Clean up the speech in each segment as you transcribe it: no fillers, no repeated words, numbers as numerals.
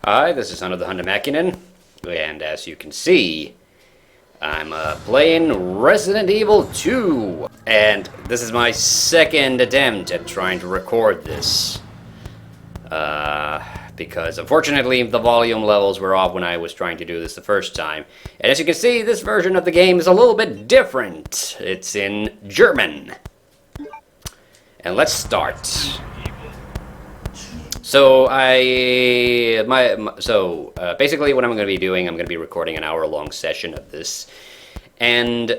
Hi, this is TheHande, and as you can see, I'm playing Resident Evil 2, and this is my second attempt at trying to record this. Because unfortunately the volume levels were off when I was trying to do this the first time. And as you can see, this version of the game is a little bit different. It's in German. And let's start. So basically what I'm going to be doing, I'm going to be recording an hour-long session of this, and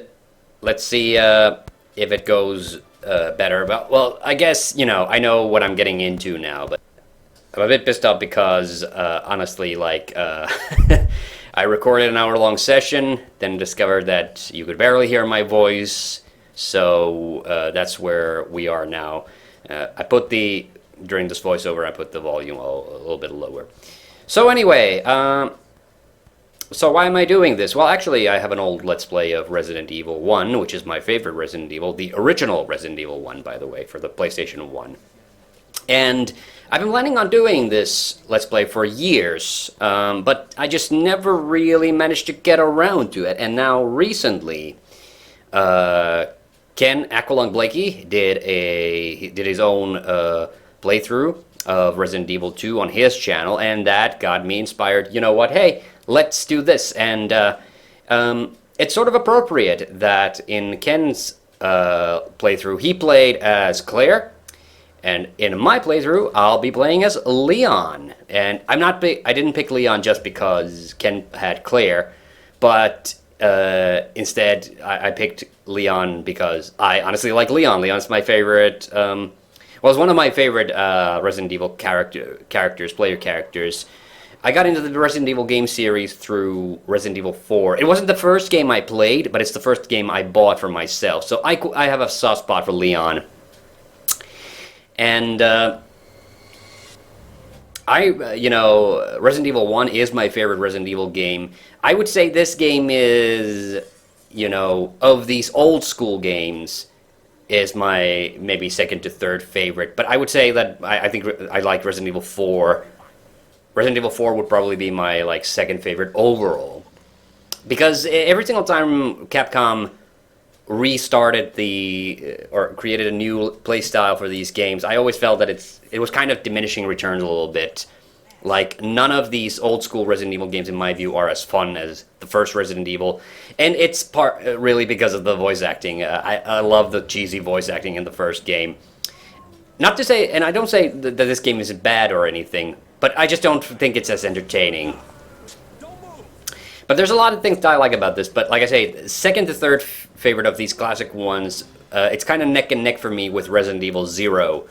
let's see if it goes better. But well, I guess I know what I'm getting into now, but I'm a bit pissed off because honestly, I recorded an hour-long session, then discovered that you could barely hear my voice, so that's where we are now. During this voiceover, I put the volume a little bit lower. So anyway, so why am I doing this? Well, actually, I have an old Let's Play of Resident Evil 1, which is my favorite Resident Evil, the original Resident Evil 1, by the way, for the PlayStation 1. And I've been planning on doing this Let's Play for years, but I just never really managed to get around to it. And now, recently, Ken Aqualung Blakey did his own playthrough of Resident Evil 2 on his channel, and that got me inspired. You know what? Hey, let's do this. And it's sort of appropriate that in Ken's playthrough, he played as Claire, and in my playthrough, I'll be playing as Leon. And I didn't pick Leon just because Ken had Claire, but instead I picked Leon because I honestly like Leon. Leon's my favorite. Well, it's one of my favorite Resident Evil player characters. I got into the Resident Evil game series through Resident Evil 4. It wasn't the first game I played, but it's the first game I bought for myself. So I have a soft spot for Leon. And Resident Evil 1 is my favorite Resident Evil game. I would say this game is, of these old school games, is my maybe second to third favorite. But I would say that I think I like Resident Evil 4. Resident Evil 4 would probably be my second favorite overall. Because every single time Capcom restarted or created a new playstyle for these games, I always felt that it was kind of diminishing returns a little bit. None of these old school Resident Evil games, in my view, are as fun as the first Resident Evil. And it's really because of the voice acting. I love the cheesy voice acting in the first game. Not to say, and I don't say that this game is bad or anything, but I just don't think it's as entertaining. But there's a lot of things that I like about this, but like I say, second to third favorite of these classic ones, it's kind of neck and neck for me with Resident Evil 0.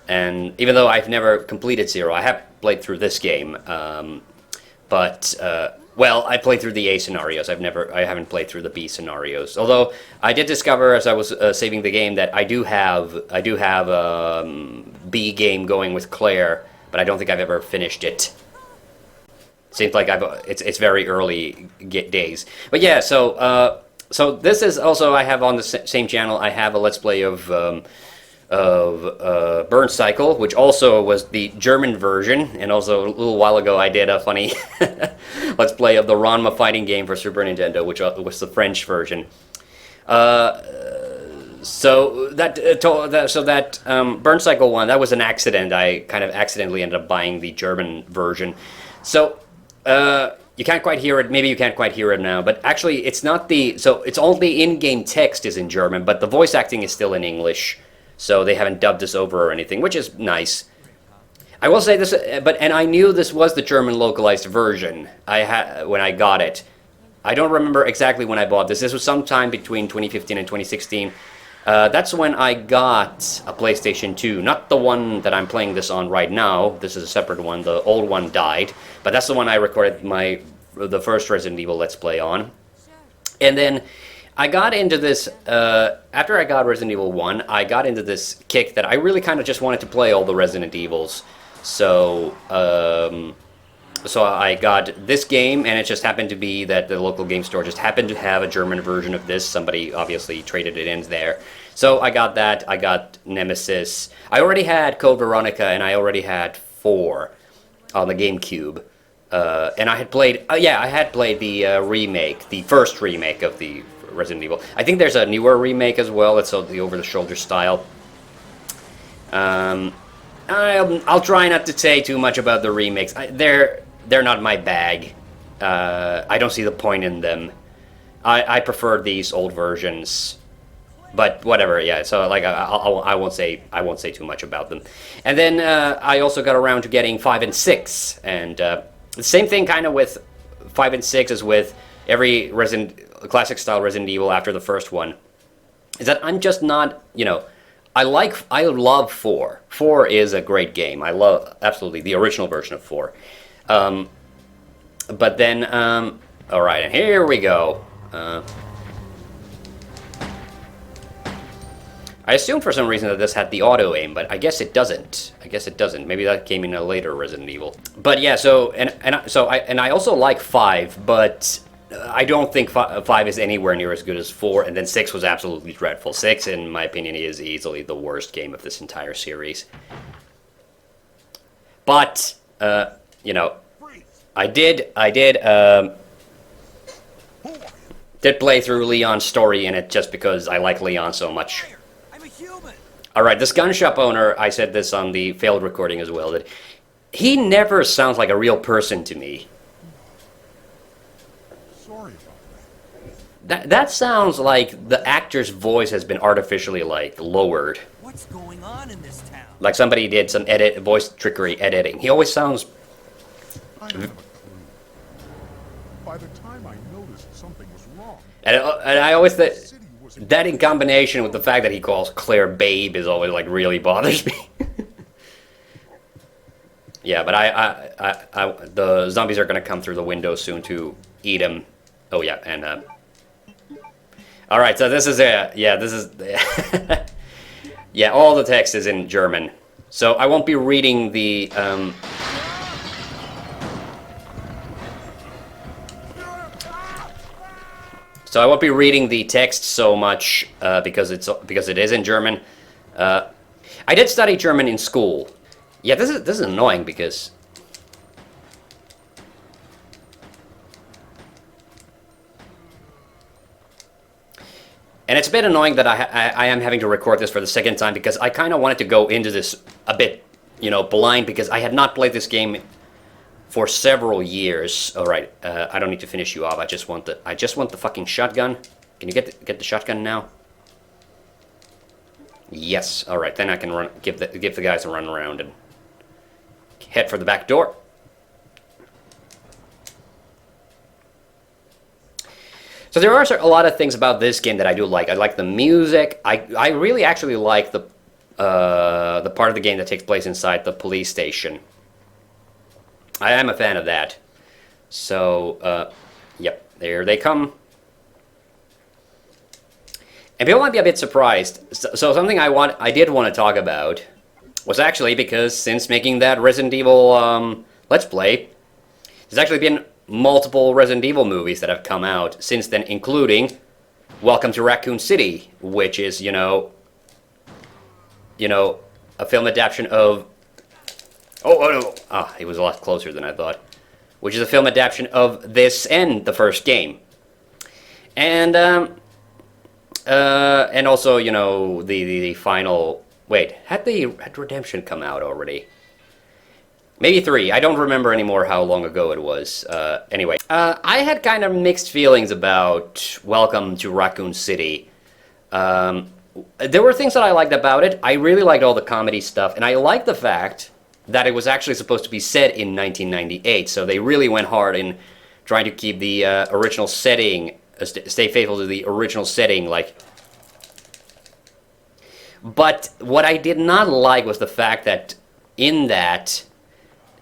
And even though I've never completed 0, I have played through this game. Well, I played through the A scenarios. I haven't played through the B scenarios. Although I did discover as I was saving the game that I do have a B game going with Claire, but I don't think I've ever finished it. Seems like it's very early days. But yeah, so this is also, I have on the same channel, I have a Let's Play of Burn Cycle, which also was the German version, and also a little while ago I did a funny Let's Play of the Ranma fighting game for Super Nintendo, which was the French version. So that Burn Cycle one, that was an accident. I kind of accidentally ended up buying the German version. So you can't quite hear it. Maybe you can't quite hear it now, but actually it's not it's all the in-game text is in German, but the voice acting is still in English. So they haven't dubbed this over or anything, which is nice. I will say this, and I knew this was the German localized version when I got it. I don't remember exactly when I bought this. This was sometime between 2015 and 2016. That's when I got a PlayStation 2, not the one that I'm playing this on right now. This is a separate one. The old one died, but that's the one I recorded the first Resident Evil Let's Play on. And then I got into this, after I got Resident Evil 1, I got into this kick that I really kind of just wanted to play all the Resident Evils. So I got this game, and it just happened to be that the local game store just happened to have a German version of this. Somebody obviously traded it in there. So I got that, I got Nemesis. I already had Code Veronica, and I already had 4 on the GameCube. And I had played, yeah, I had played the remake, the first remake of the Resident Evil. I think there's a newer remake as well. It's the over-the-shoulder style. I'll try not to say too much about the remakes. They're not my bag. I don't see the point in them. I prefer these old versions. But whatever, yeah. So like I won't say too much about them. And then I also got around to getting 5 and 6, and the same thing kind of with 5 and 6 as with every classic style Resident Evil after the first one. Is that I'm just not, I love 4. 4 is a great game. I love absolutely the original version of 4. But then all right, and here we go. I assumed for some reason that this had the auto aim, but I guess it doesn't. Maybe that came in a later Resident Evil. But yeah, so I also like 5, but I don't think 5 is anywhere near as good as 4. And then 6 was absolutely dreadful. 6, in my opinion, is easily the worst game of this entire series. But I did play through Leon's story in it just because I like Leon so much. Alright, this gun shop owner, I said this on the failed recording as well, that he never sounds like a real person to me. Sorry about that. That sounds like the actor's voice has been artificially, lowered. What's going on in this town? Like somebody did some voice trickery editing. He always sounds... I have a clue. By the time I noticed something was wrong... And I always think... That in combination with the fact that he calls Claire Babe is always, really bothers me. Yeah, but the zombies are going to come through the window soon to eat him. Oh, yeah, and, Alright, so this is it. Yeah, this is... Yeah, all the text is in German. So I won't be reading the, So I won't be reading the text so much because it is in German. I did study German in school. Yeah, this is annoying because and it's a bit annoying that I am having to record this for the second time because I kind of wanted to go into this a bit, blind because I had not played this game for several years. All right, I don't need to finish you off. I just want the fucking shotgun. Can you get the shotgun now? Yes. All right, then I can give the guys a run around and head for the back door. So there are a lot of things about this game that I do like. I like the music. I really actually like the part of the game that takes place inside the police station. I am a fan of that. So, yep, there they come. And people might be a bit surprised. So something I did want to talk about was actually because since making that Resident Evil Let's Play, there's actually been multiple Resident Evil movies that have come out since then, including Welcome to Raccoon City, which is, a film adaptation of... Oh, no. Ah, it was a lot closer than I thought. Which is a film adaptation of this and the first game. And also, the final... Wait, had Redemption come out already? Maybe 3. I don't remember anymore how long ago it was. Anyway, I had kind of mixed feelings about Welcome to Raccoon City. There were things that I liked about it. I really liked all the comedy stuff, and I liked the fact that it was actually supposed to be set in 1998, so they really went hard in trying to keep the original setting, stay faithful to the original setting, But what I did not like was the fact that in that,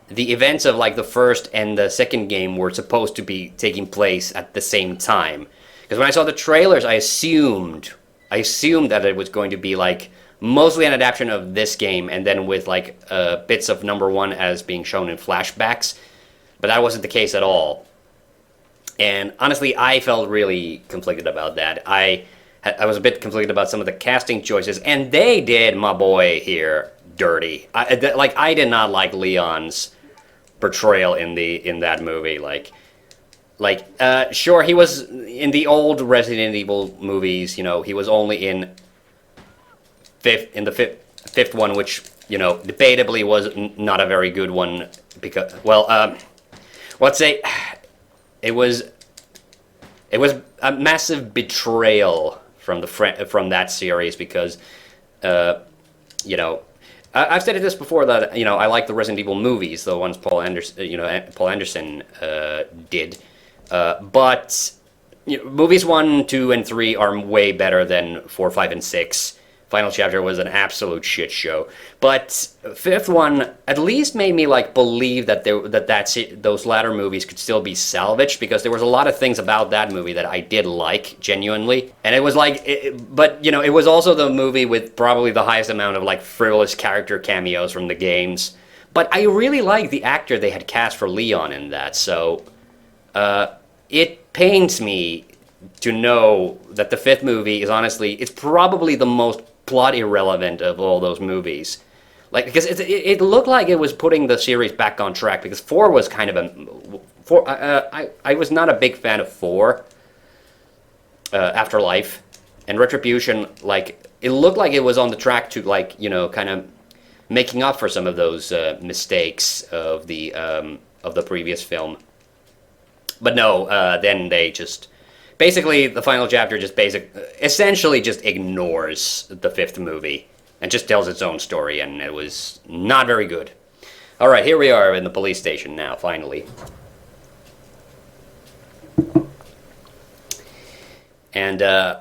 the events of the first and the second game were supposed to be taking place at the same time. Because when I saw the trailers, I assumed that it was going to be mostly an adaptation of this game, and then with bits of number 1 as being shown in flashbacks, but that wasn't the case at all. And honestly, I felt really conflicted about that. I was a bit conflicted about some of the casting choices, and they did my boy here dirty. I did not like Leon's portrayal in that movie. Sure, he was in the old Resident Evil movies. You know, he was only in the fifth one, which, you know, debatably was not a very good one because, well, let's say it was a massive betrayal from from that series because, you know, I've said this before that, you know, I like the Resident Evil movies, the ones Paul Anderson did, but you know, movies 1, 2, and 3 are way better than 4, 5, and 6. Final Chapter was an absolute shit show, but fifth one at least made me like believe that those latter movies could still be salvaged, because there was a lot of things about that movie that I did like genuinely, and it was like, but you know, it was also the movie with probably the highest amount of like frivolous character cameos from the games. But I really like the actor they had cast for Leon in that, so it pains me to know that the fifth movie is honestly, it's probably the most plot irrelevant of all those movies. Like, because it looked like it was putting the series back on track, because 4 was kind of I was not a big fan of 4, Afterlife, and Retribution. Like, it looked like it was on the track to, like, you know, kind of making up for some of those mistakes of the previous film. But no, then they just... Basically, the final chapter just essentially just ignores the fifth movie and just tells its own story, and it was not very good. All right, here we are in the police station now, finally. And I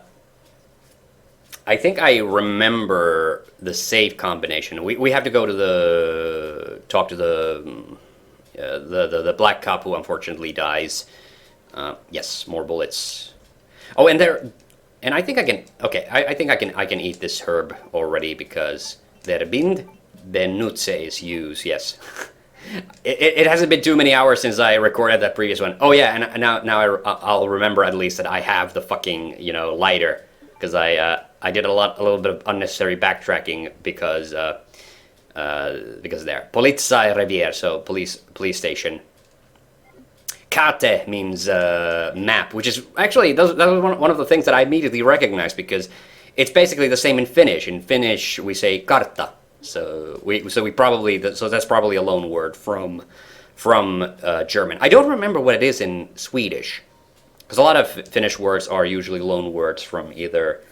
think I remember the save combination. We have to go to talk to the black cop who unfortunately dies. Yes, more bullets. Oh, and I think I can. Okay, I think I can eat this herb already because verbind benutze is used. Yes, it hasn't been too many hours since I recorded that previous one. Oh yeah, and now I'll remember at least that I have the fucking, you know, lighter, because I did a little bit of unnecessary backtracking because there Polizei Revier, so police station. Kate means map, which is actually that was one of the things that I immediately recognized, because it's basically the same in Finnish. In Finnish, we say kartta, so that's probably a loan word from German. I don't remember what it is in Swedish, because a lot of Finnish words are usually loan words from either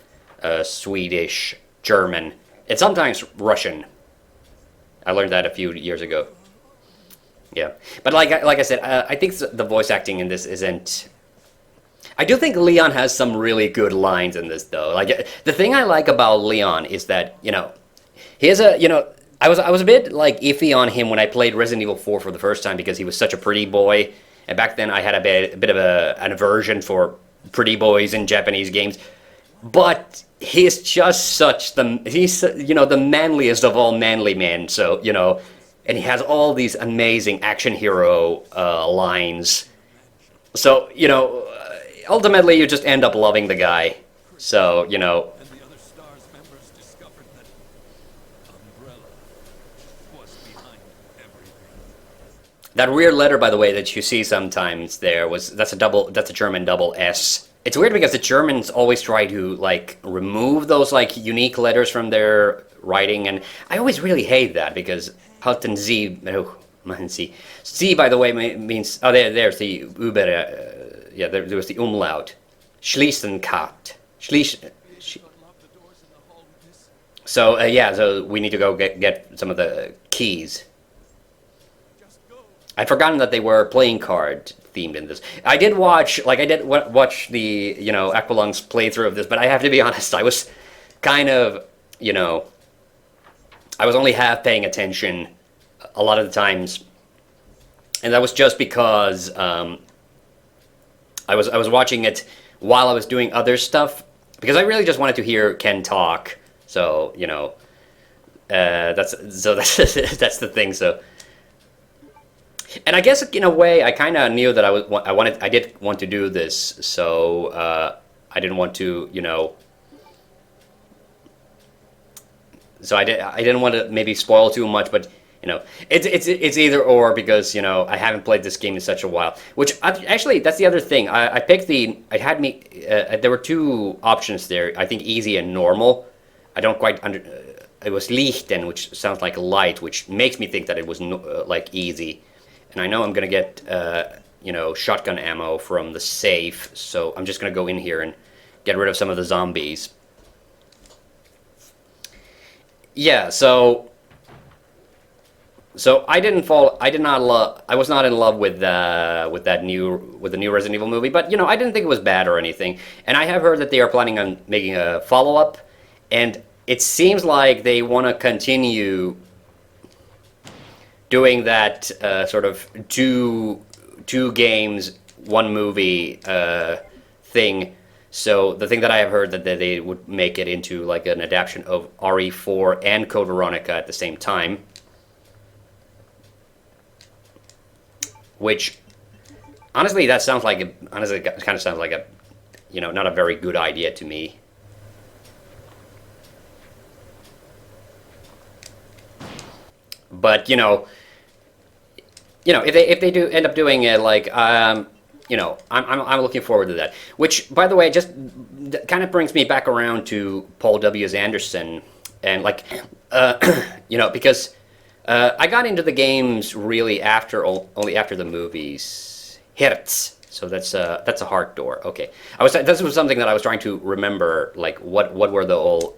Swedish, German, and sometimes Russian. I learned that a few years ago. Yeah, but like I said, I think the voice acting in this isn't... I do think Leon has some really good lines in this, though. Like, the thing I like about Leon is that, you know, I was a bit like iffy on him when I played Resident Evil 4 for the first time, because he was such a pretty boy, and back then I had a bit of an aversion for pretty boys in Japanese games. But he's just he's, you know, the manliest of all manly men. So, you know. And he has all these amazing action hero lines. So, you know, ultimately you just end up loving the guy. So, you know. And the other STARS members discovered that Umbrella was behind everything. That weird letter, by the way, that you see sometimes that's a German double S. It's weird because the Germans always try to, like, remove those, like, unique letters from their writing, and I always really hate that, because halten Sie, oh, man, Sie. Sie, by the way, means, oh, there's the Uber, yeah, there was the umlaut. Schließen Kat. So, yeah, so we need to go get some of the keys. I'd forgotten that they were playing card themed in this. I did watch the, you know, Aqualung's playthrough of this, but I have to be honest, I was kind of, you know, I was only half paying attention a lot of the times, and that was just because I was watching it while I was doing other stuff, because I really just wanted to hear Ken talk. So, you know, that's the thing. So, and I guess in a way I kind of knew that I did want to do this, so I didn't want to, you know. So I didn't want to maybe spoil too much, but You know, it's either or because I haven't played this game in such a while. Which actually, that's the other thing. I picked the. It had me. There were two options there. I think easy and normal. I don't quite under. It was lichten, which sounds like light, which makes me think that it was like easy. And I know I'm gonna get shotgun ammo from the safe, so I'm just gonna go in here and get rid of some of the zombies. Yeah, so I didn't fall. I did not love. I was not in love with the new Resident Evil movie, but I didn't think it was bad or anything. And I have heard that they are planning on making a follow-up, and it seems like they want to continue doing that sort of two games, one movie thing. So the thing that I have heard that they would make it into like an adaptation of RE4 and Code Veronica at the same time. Which, honestly, that sounds like it kind of sounds like a, not a very good idea to me. But if they do end up doing it, like I'm looking forward to that. Which, by the way, just kind of brings me back around to Paul W. Anderson, and like because. I got into the games really only after the movies. Herz. So that's a heart door. Okay. This was something that I was trying to remember. Like what were the all?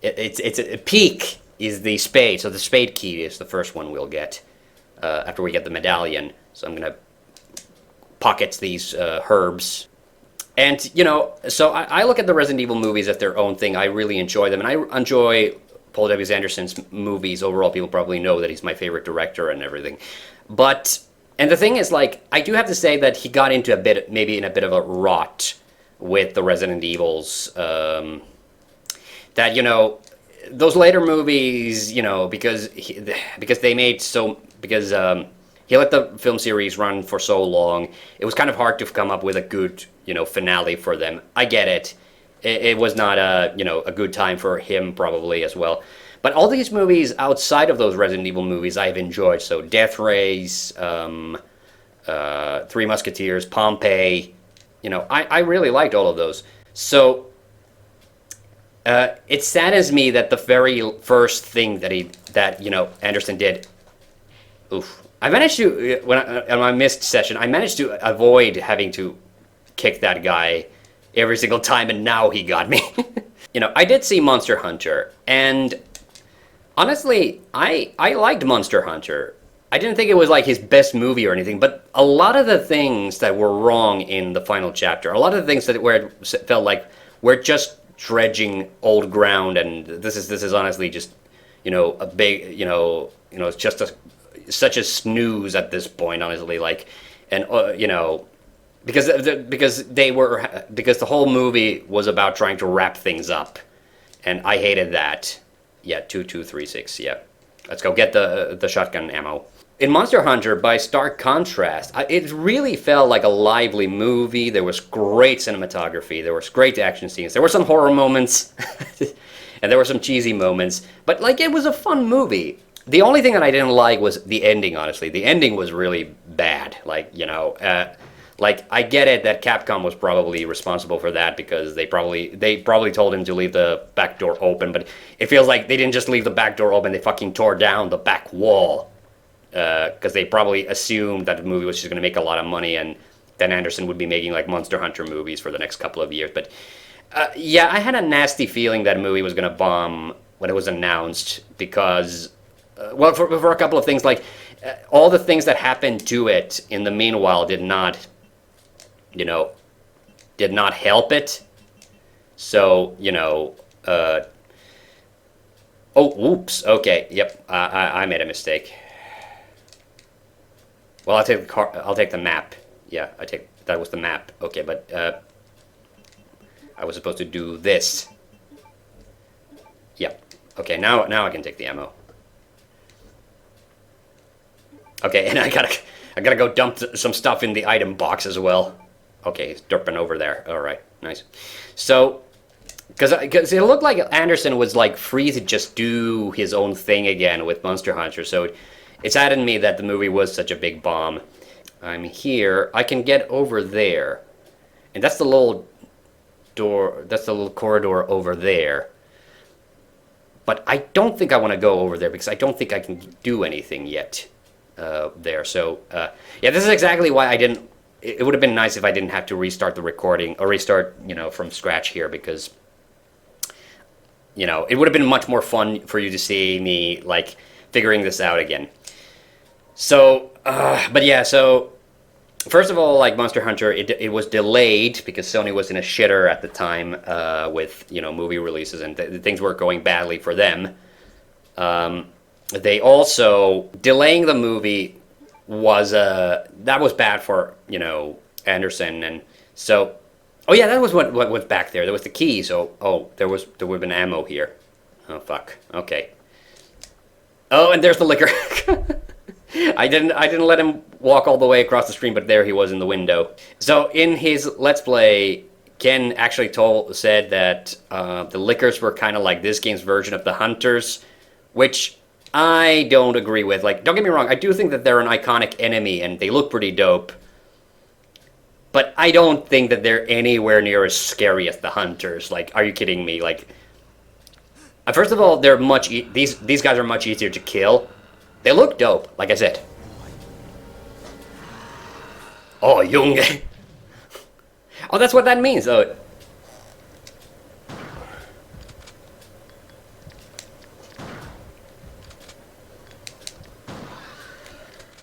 It's a peak is the spade. So the spade key is the first one we'll get after we get the medallion. So I'm gonna pocket these herbs. And so I look at the Resident Evil movies as their own thing. I really enjoy them, and I enjoy Paul W. Anderson's movies overall. People probably know that he's my favorite director and everything. And the thing is, like, I do have to say that he got into maybe in a bit of a rot with the Resident Evils. That, those later movies, because they made because he let the film series run for so long, it was kind of hard to come up with a good, finale for them. I get it. It was not a good time for him probably as well. But all these movies outside of those Resident Evil movies I've enjoyed. So Death Race, Three Musketeers, Pompeii. I really liked all of those. So it saddens me that the very first thing that Anderson did. Oof. I managed to on my missed session. I managed to avoid having to kick that guy every single time, and now he got me. I did see Monster Hunter, and honestly, I liked Monster Hunter. I didn't think it was like his best movie or anything, but a lot of the things that were wrong in the final chapter, a lot of the things where it felt like we're just dredging old ground, and this is honestly just a big it's just such a snooze at this point, honestly, like, and because the whole movie was about trying to wrap things up, and I hated that. Yeah, 2236. Yeah, let's go get the shotgun ammo. In Monster Hunter, by stark contrast, it really felt like a lively movie. There was great cinematography. There was great action scenes. There were some horror moments, and there were some cheesy moments. But like, it was a fun movie. The only thing that I didn't like was the ending. Honestly, the ending was really bad. Like Like, I get it that Capcom was probably responsible for that because they probably told him to leave the back door open, but it feels like they didn't just leave the back door open, they fucking tore down the back wall. Because they probably assumed that the movie was just going to make a lot of money, and then Anderson would be making, like, Monster Hunter movies for the next couple of years. But, yeah, I had a nasty feeling that movie was going to bomb when it was announced because, well, for a couple of things, like, all the things that happened to it in the meanwhile did not help it. So, oh, oops, okay, yep, I made a mistake. Well, I'll take the map. Yeah, that was the map. Okay, but, I was supposed to do this. Yep. Okay, now I can take the ammo. Okay, and I gotta go dump some stuff in the item box as well. Okay, he's derping over there. All right, nice. So, Because it looked like Anderson was like free to just do his own thing again with Monster Hunter, so it saddened me that the movie was such a big bomb. I'm here. I can get over there, and that's the little door. That's the little corridor over there. But I don't think I want to go over there because I don't think I can do anything yet there. So yeah, this is exactly why I didn't. It would have been nice if I didn't have to restart the recording or restart, from scratch here because. It would have been much more fun for you to see me, like, figuring this out again. So, but yeah, so, first of all, like, Monster Hunter, it was delayed because Sony was in a shitter at the time with, movie releases, and things were going badly for them. They also, delaying the movie that was bad for, Anderson, and so... Oh yeah, that was what was back there. There was the key. So there would have been ammo here. Oh fuck. Okay. Oh, and there's the liquor. I didn't let him walk all the way across the stream, but there he was in the window. So in his Let's Play, Ken actually said that the liquors were kind of like this game's version of the Hunters, which I don't agree with. Like, don't get me wrong, I do think that they're an iconic enemy and they look pretty dope. But I don't think that they're anywhere near as scary as the Hunters. Like, are you kidding me? Like, first of all, they're these guys are much easier to kill. They look dope, like I said. Oh, Junge. Oh, that's what that means. Oh.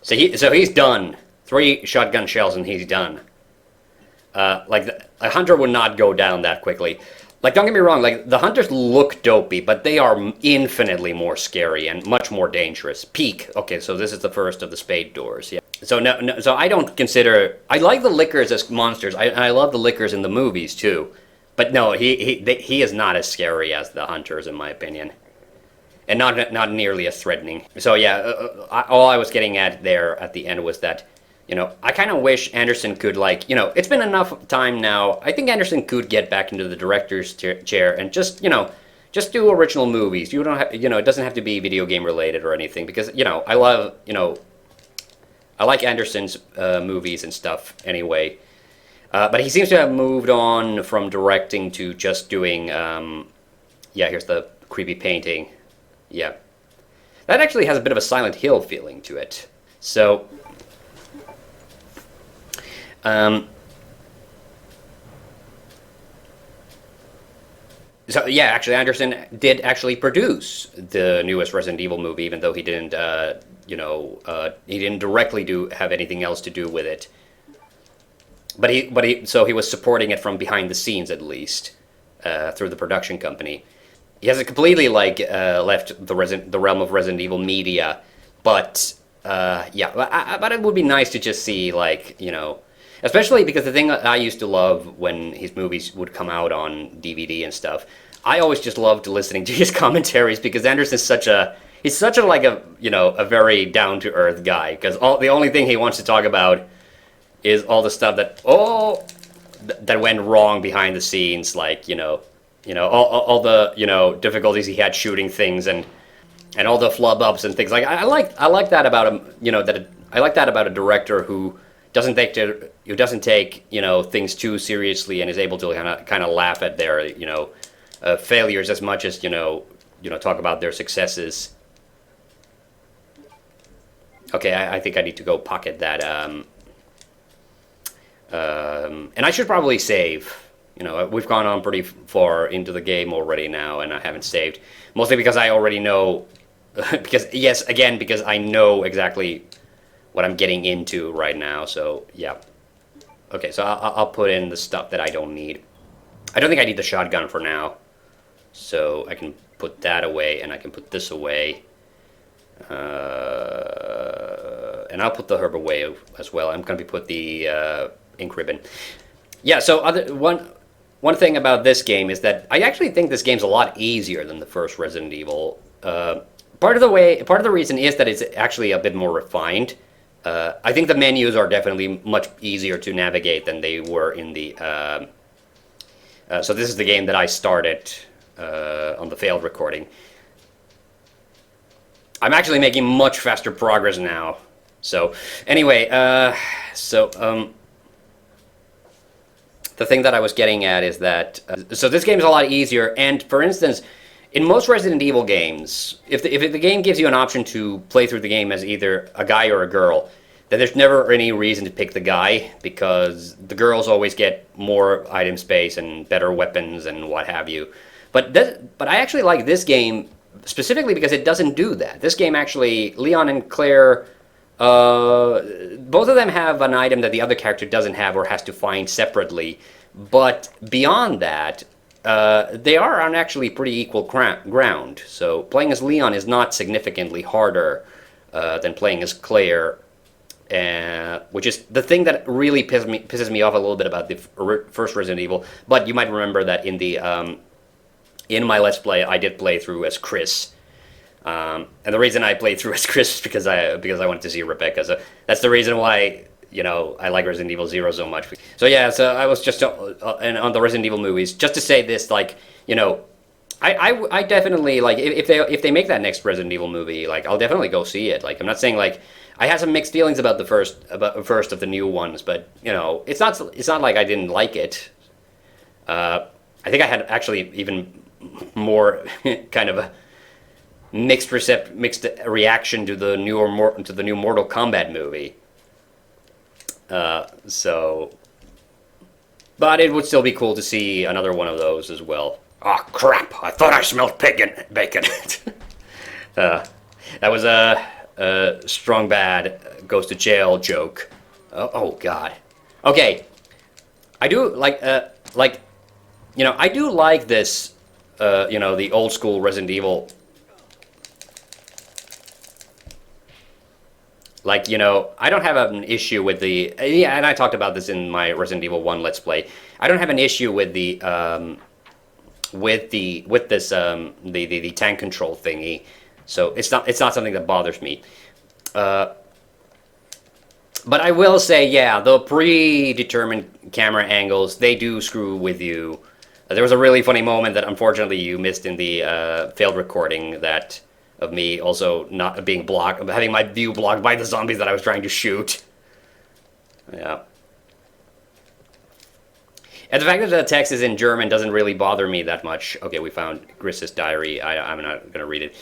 So he's done. 3 shotgun shells and he's done. A hunter would not go down that quickly. Like, don't get me wrong, like, the hunters look dopey, but they are infinitely more scary and much more dangerous. Peek. Okay, so this is the first of the spade doors, yeah. So no, so I don't consider... I like the lickers as monsters. I love the lickers in the movies, too. But no, he is not as scary as the hunters, in my opinion. And not nearly as threatening. So yeah, all I was getting at there at the end was that... I kind of wish Anderson could, like, it's been enough time now. I think Anderson could get back into the director's chair and just do original movies. You don't have, it doesn't have to be video game related or anything because, I love, I like Anderson's movies and stuff anyway. But he seems to have moved on from directing to just doing, yeah, here's the creepy painting. Yeah. That actually has a bit of a Silent Hill feeling to it. So... So yeah, actually, Anderson did actually produce the newest Resident Evil movie, even though he didn't, he didn't directly have anything else to do with it. So he was supporting it from behind the scenes at least, through the production company. He hasn't completely left the realm of Resident Evil media, but yeah, but it would be nice to just see especially because the thing I used to love when his movies would come out on DVD and stuff, I always just loved listening to his commentaries because Anderson's he's such a very down to earth guy because the only thing he wants to talk about is all the stuff that went wrong behind the scenes, like all the difficulties he had shooting things and all the flub ups and things. Like I like that about him. I like that about a director who doesn't take things too seriously and is able to kind of laugh at their failures as much as talk about their successes. Okay, I think I need to go pocket that. And I should probably save. We've gone on pretty far into the game already now, and I haven't saved. Mostly because I already know. Because I know exactly what I'm getting into right now. So yeah. Okay, so I'll put in the stuff that I don't need. I don't think I need the shotgun for now. So I can put that away, and I can put this away. And I'll put the herb away as well. I'm going to put the ink ribbon. Yeah, so one thing about this game is that I actually think this game's a lot easier than the first Resident Evil. Part of the reason is that it's actually a bit more refined. I think the menus are definitely much easier to navigate than they were in the So this is the game that I started on the failed recording. I'm actually making much faster progress now. So anyway, the thing that I was getting at is that so this game is a lot easier. And for instance, in most Resident Evil games, if the game gives you an option to play through the game as either a guy or a girl, then there's never any reason to pick the guy, because the girls always get more item space and better weapons and what have you. But I actually like this game specifically because it doesn't do that. This game actually, Leon and Claire, both of them have an item that the other character doesn't have or has to find separately. But beyond that, they are on actually pretty equal ground. So playing as Leon is not significantly harder than playing as Claire. Which is the thing that really pisses me off a little bit about the first Resident Evil. But you might remember that in the in my Let's Play, I did play through as Chris, and the reason I played through as Chris is because I wanted to see Rebecca. So that's the reason why I like Resident Evil 0 so much. So yeah, so I was just on the Resident Evil movies just to say this, like I definitely like if they make that next Resident Evil movie, like I'll definitely go see it. Like I'm not saying like. I had some mixed feelings about the first of the new ones, but it's not like I didn't like it. I think I had actually even more kind of a mixed reaction to the new Mortal Kombat movie. But it would still be cool to see another one of those as well. Oh crap! I thought I smelled bacon. That was a strong bad goes to jail joke. Oh god. Okay. I do like I do like this the old school Resident Evil. Like, I don't have an issue with the and I talked about this in my Resident Evil 1 Let's Play. I don't have an issue with the tank control thingy. So it's not something that bothers me. But I will say, yeah, the predetermined camera angles, they do screw with you. There was a really funny moment that unfortunately you missed in the failed recording of me also not being blocked, having my view blocked by the zombies that I was trying to shoot. Yeah. And the fact that the text is in German doesn't really bother me that much. Okay, we found Gris's diary. I'm not going to read it.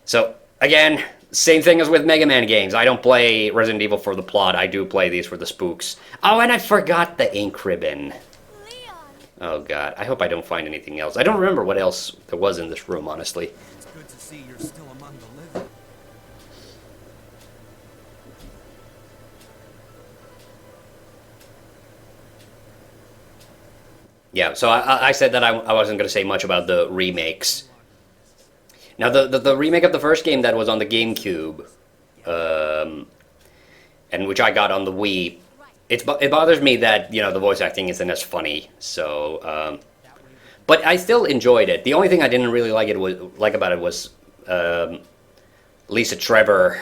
So, again, same thing as with Mega Man games. I don't play Resident Evil for the plot. I do play these for the spooks. Oh, and I forgot the ink ribbon. Leon. Oh, God. I hope I don't find anything else. I don't remember what else there was in this room, honestly. It's good to see you're still among the living. Yeah, so I said that I wasn't going to say much about the remakes. Now, the remake of the first game that was on the GameCube, and which I got on the Wii, it bothers me that, the voice acting isn't as funny, so, but I still enjoyed it. The only thing I didn't really like about it was Lisa Trevor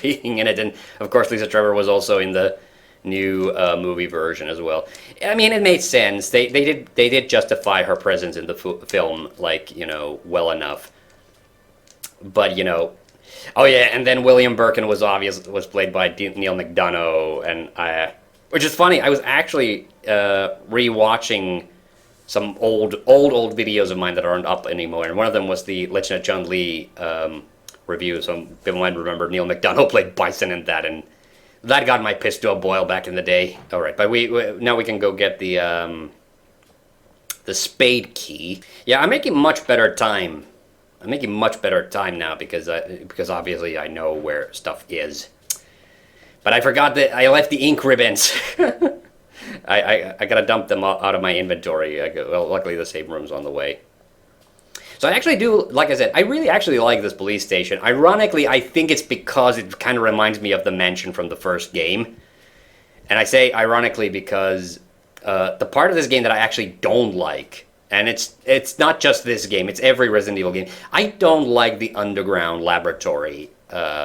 being in it, and of course Lisa Trevor was also in the new movie version as well. I mean, it made sense. They did justify her presence in the film, like, well enough. But oh yeah, and then William Birkin was played by Neil McDonough, and which is funny. I was actually rewatching some old videos of mine that aren't up anymore, and one of them was the Legend of Chun-Li review. So people might remember Neil McDonough played Bison in that, and that got my piss to a boil back in the day. All right, but now we can go get the spade key. Yeah, I'm making much better time. I'm making much better time now because obviously I know where stuff is. But I forgot that I left the ink ribbons. I gotta dump them out of my inventory. Well, luckily the save room's on the way. So I actually do, like I said, I really actually like this police station. Ironically, I think it's because it kind of reminds me of the mansion from the first game. And I say ironically because the part of this game that I actually don't like, and it's not just this game, it's every Resident Evil game, I don't like the underground laboratory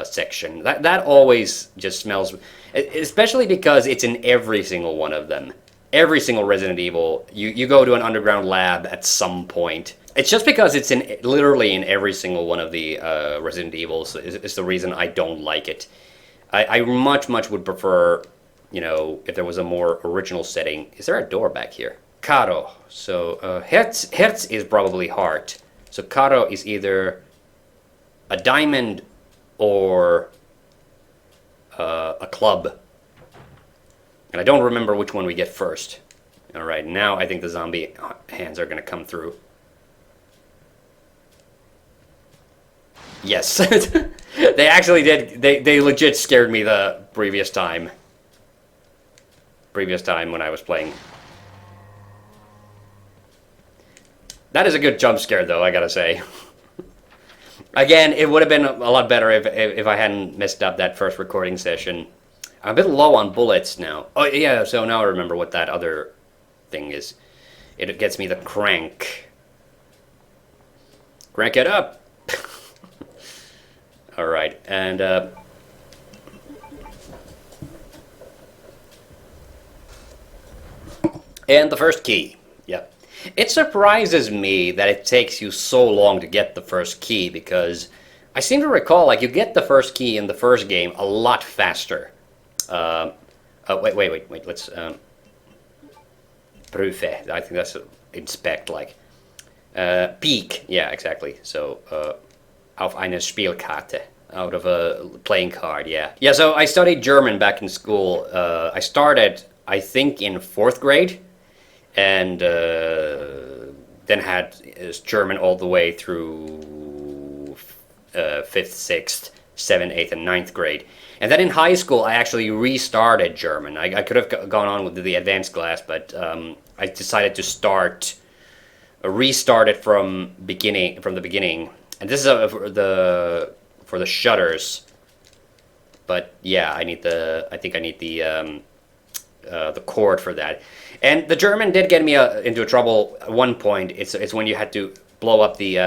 section. That always just smells, especially because it's in every single one of them. every single Resident Evil, you go to an underground lab at some point. It's just because it's literally in every single one of the Resident Evils is the reason I don't like it. I much would prefer, you know, if there was a more original setting. Is there a door back here? Caro. So Herz is probably heart. So Caro is either a diamond or a club. And I don't remember which one we get first. Alright, now I think the zombie hands are going to come through. Yes. They actually did. They legit scared me the previous time. Previous time when I was playing. That is a good jump scare, though, I gotta say. Again, it would have been a lot better if I hadn't messed up that first recording session. I'm a bit low on bullets now. Oh, yeah, so now I remember what that other thing is. It gets me the crank. Crank it up! Alright, and the first key. Yep. It surprises me that it takes you so long to get the first key, because I seem to recall, like, you get the first key in the first game a lot faster. Oh, wait, let's, prüfe, I think that's inspect, like. Peek, yeah, exactly. So, auf eine Spielkarte, out of a playing card, yeah. Yeah, so I studied German back in school. I started, I think, in 4th grade, and then had German all the way through 5th, 6th, 7th, 8th, and 9th grade. And then in high school, I actually restarted German. I could have gone on with the advanced class, but I decided to restart it from the beginning. And this is for the shutters. But yeah, I think I need the chord for that. And the German did get me into trouble at one point. It's when you had to blow up the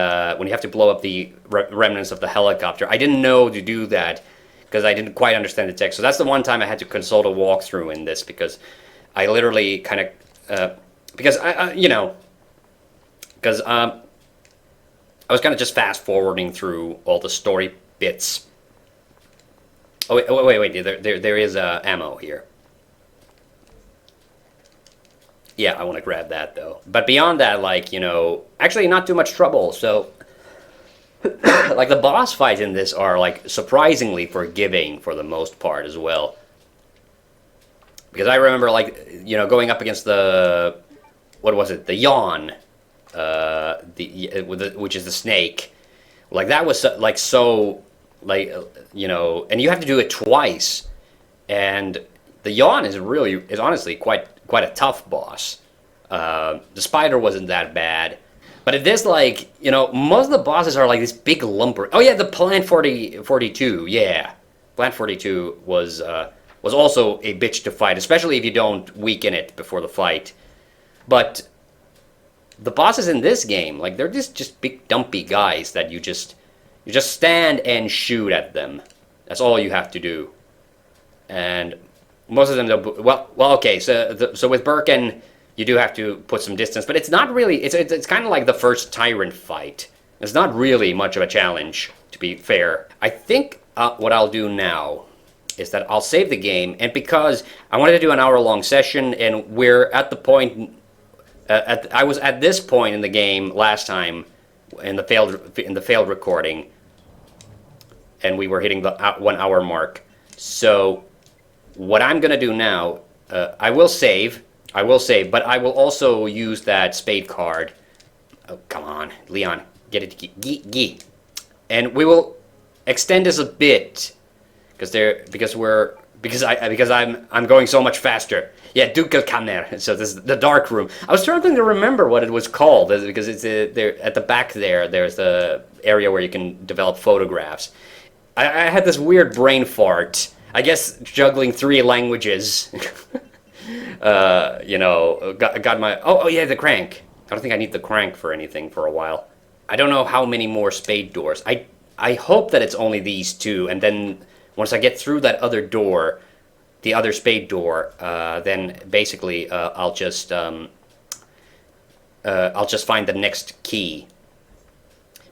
remnants of the helicopter. I didn't know to do that because I didn't quite understand the text. So that's the one time I had to consult a walkthrough in this, because I literally kind of because I was kind of just fast forwarding through all the story bits. Oh wait! There is ammo here. Yeah, I want to grab that though. But beyond that, like, you know, actually not too much trouble. So, like, the boss fights in this are like surprisingly forgiving for the most part as well. Because I remember, like, you know, going up against the, what was it, the yawn, which is the snake. Like, that was like so, like, you know, and you have to do it twice, and the yawn is honestly quite a tough boss. The spider wasn't that bad, but it is, like, you know, most of the bosses are like this big lumper. Oh yeah, the Plant 42, yeah, Plant 42 was also a bitch to fight, especially if you don't weaken it before the fight. But the bosses in this game, like, they're just big dumpy guys that you just stand and shoot at them. That's all you have to do. And most of them don't. Well, okay. So with Birkin, you do have to put some distance, but it's not really. It's kind of like the first Tyrant fight. It's not really much of a challenge, to be fair. I think what I'll do now is that I'll save the game, and because I wanted to do an hour-long session, and we're at the point. I was at this point in the game last time, in the failed recording, and we were hitting the 1 hour mark. So what I'm gonna do now, I will save, but I will also use that spade card. Oh, come on, Leon, get it, and we will extend this a bit, because I'm going so much faster. Yeah, Dunkelkammer. So this is the dark room. I was trying to remember what it was called, because it's there at the back there. There's the area where you can develop photographs. I had this weird brain fart. I guess juggling 3 languages. You know, got my. Oh yeah, the crank. I don't think I need the crank for anything for a while. I don't know how many more spade doors. I hope that it's only these 2, and then once I get through that other door, the other spade door, then basically I'll just find the next key.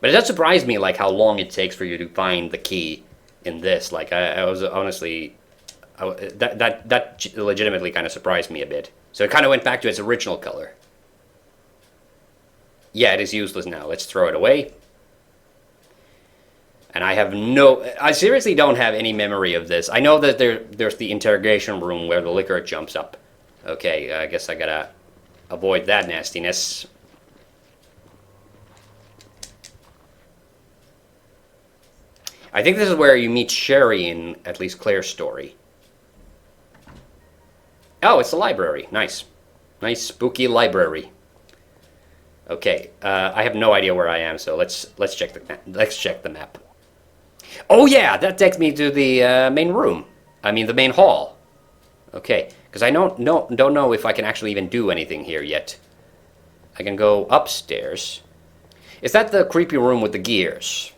But it does surprise me, like, how long it takes for you to find the key in this. Like, I was honestly, that legitimately kind of surprised me a bit. So it kind of went back to its original color. Yeah, it is useless now. Let's throw it away. And I seriously don't have any memory of this. I know that there's the interrogation room where the liquor jumps up. Okay, I guess I gotta avoid that nastiness. I think this is where you meet Sherry in at least Claire's story. Oh, it's the library. Nice. Nice, spooky library. Okay, I have no idea where I am, so let's check the map. Oh yeah, that takes me to the main room. I mean the main hall. Okay, because I don't know if I can actually even do anything here yet. I can go upstairs. Is that the creepy room with the gears?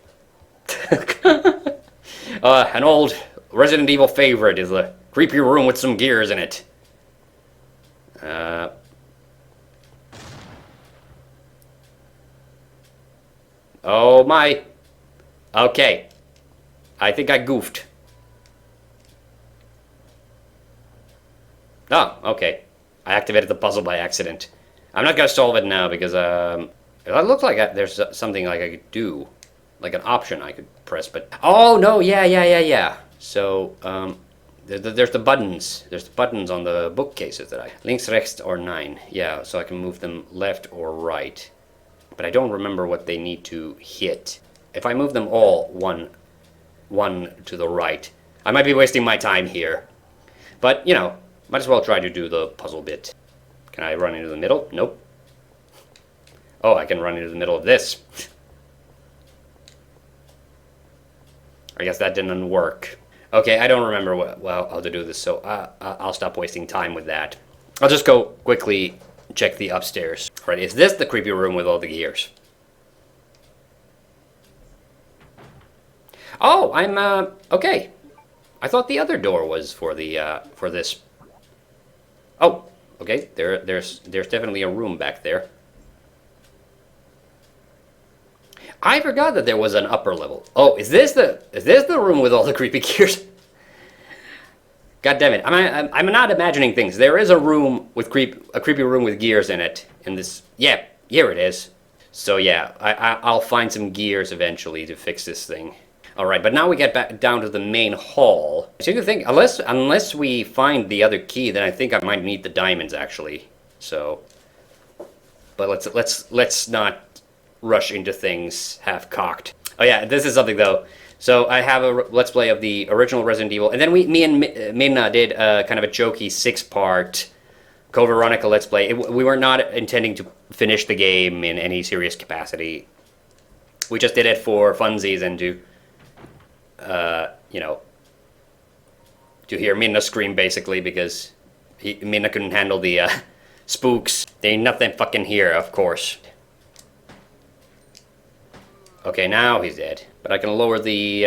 An old Resident Evil favorite is the creepy room with some gears in it. Oh my. Okay. I think I goofed. Oh, okay. I activated the puzzle by accident. I'm not gonna solve it now because it looks like there's something like I could do, like an option I could press. But oh no, yeah. So there's the buttons. There's the buttons on the bookcases that links, rechts, or nine. Yeah, so I can move them left or right. But I don't remember what they need to hit. If I move them all one to the right, I might be wasting my time here. But, you know, might as well try to do the puzzle bit. Can I run into the middle? Nope. Oh, I can run into the middle of this. I guess that didn't work. Okay, I don't remember how to do this, so I'll stop wasting time with that. I'll just go quickly check the upstairs. Right, is this the creepy room with all the gears? Oh, I'm, okay. I thought the other door was for the, for this. Oh, okay, there's definitely a room back there. I forgot that there was an upper level. Oh, is this the room with all the creepy gears? God damn it! I'm not imagining things. There is a room with a creepy room with gears in it. In this, yeah, here it is. So yeah, I'll find some gears eventually to fix this thing. All right, but now we get back down to the main hall. I seem to think unless we find the other key, then I think I might need the diamonds actually. So, but let's not rush into things half-cocked. Oh yeah, this is something though. So I have a Let's Play of the original Resident Evil, and then me and Minna did kind of a jokey 6-part Code Veronica Let's Play. We were not intending to finish the game in any serious capacity. We just did it for funsies and to, you know, to hear Minna scream basically because Minna couldn't handle the spooks. There ain't nothing fucking here, of course. Okay, now he's dead. But I can lower the,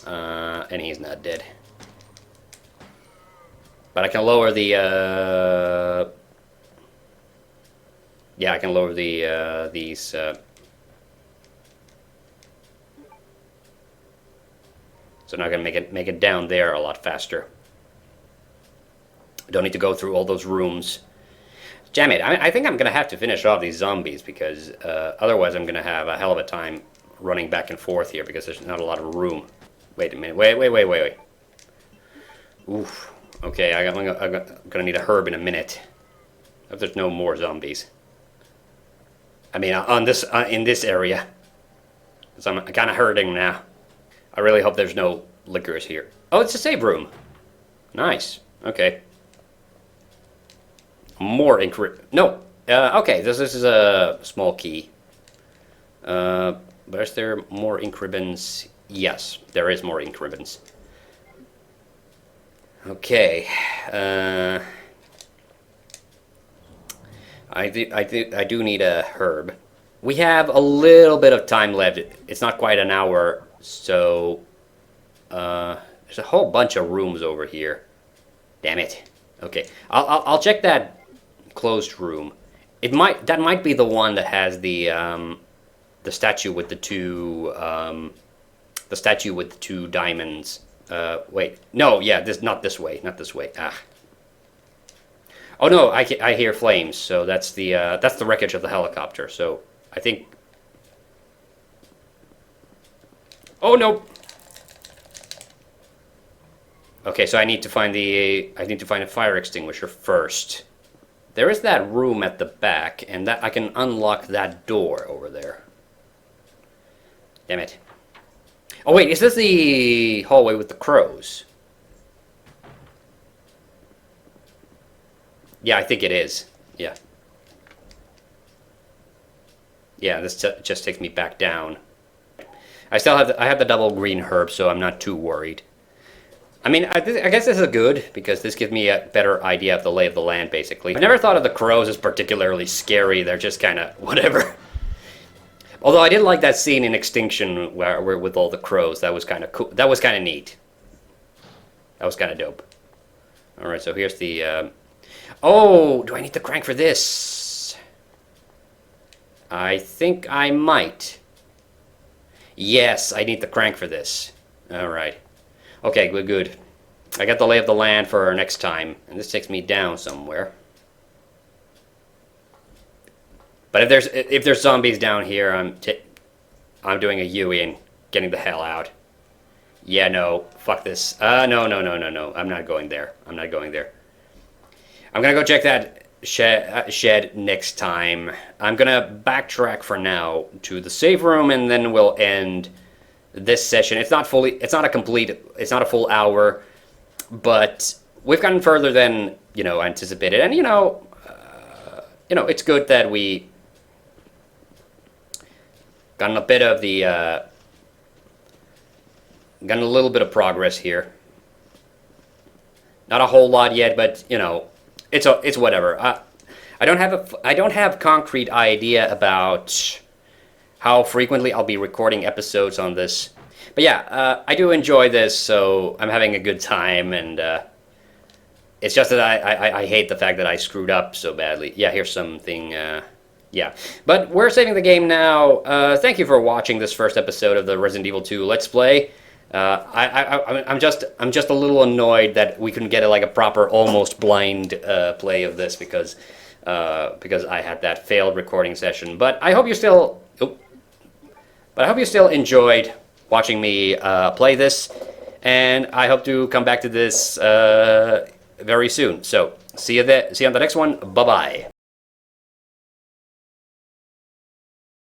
and he's not dead. But I can lower the, yeah, I can lower the, these, so now I can make it down there a lot faster. I don't need to go through all those rooms. Damn it, I think I'm going to have to finish off these zombies because otherwise I'm going to have a hell of a time running back and forth here because there's not a lot of room. Wait a minute, wait. Oof. Okay, I'm going to need a herb in a minute. If there's no more zombies. I mean, in this area. Because I'm kind of hurting now. I really hope there's no liquors here. Oh, it's a save room. Nice. Okay. More no. Okay, this is a small key. But is there more ink ribbons? Yes, there is more ink ribbons. Okay. I do need a herb. We have a little bit of time left. It's not quite an hour, so there's a whole bunch of rooms over here. Damn it. Okay, I'll check that closed room. That might be the one that has the statue with the two diamonds. Wait, no, yeah, not this way. Ah. Oh no, I hear flames. So that's the wreckage of the helicopter. So I think. Oh no. Okay, so I need to find a fire extinguisher first. There is that room at the back, and that I can unlock that door over there. Damn it. Oh wait, is this the hallway with the crows? Yeah, I think it is. Yeah. Yeah, this just takes me back down. I have the double green herb, so I'm not too worried. I mean, I guess this is good, because this gives me a better idea of the lay of the land, basically. I never thought of the crows as particularly scary. They're just kind of whatever. Although I did like that scene in Extinction where with all the crows. That was kind of cool. That was kind of neat. That was kind of dope. All right, so here's the... Oh, do I need the crank for this? I think I might. Yes, I need the crank for this. All right. Okay, good. I got the lay of the land for next time, and this takes me down somewhere. But if there's zombies down here, I'm doing a Yui and getting the hell out. Yeah, no, fuck this. No. I'm not going there. I'm gonna go check that shed next time. I'm gonna backtrack for now to the save room, and then we'll end this session. It's not a full hour, but we've gotten further than anticipated, and it's good that we gotten a little bit of progress here. Not a whole lot yet, but it's whatever. I don't have concrete idea about how frequently I'll be recording episodes on this. But yeah, I do enjoy this, so I'm having a good time, and it's just that I hate the fact that I screwed up so badly. Yeah, here's something, yeah. But we're saving the game now. Thank you for watching this first episode of the Resident Evil 2 Let's Play. I'm just a little annoyed that we couldn't get a proper, almost blind play of this because I had that failed recording session. But I hope you still... But I hope you still enjoyed watching me play this, and I hope to come back to this very soon. So, see you on the next one. Bye-bye.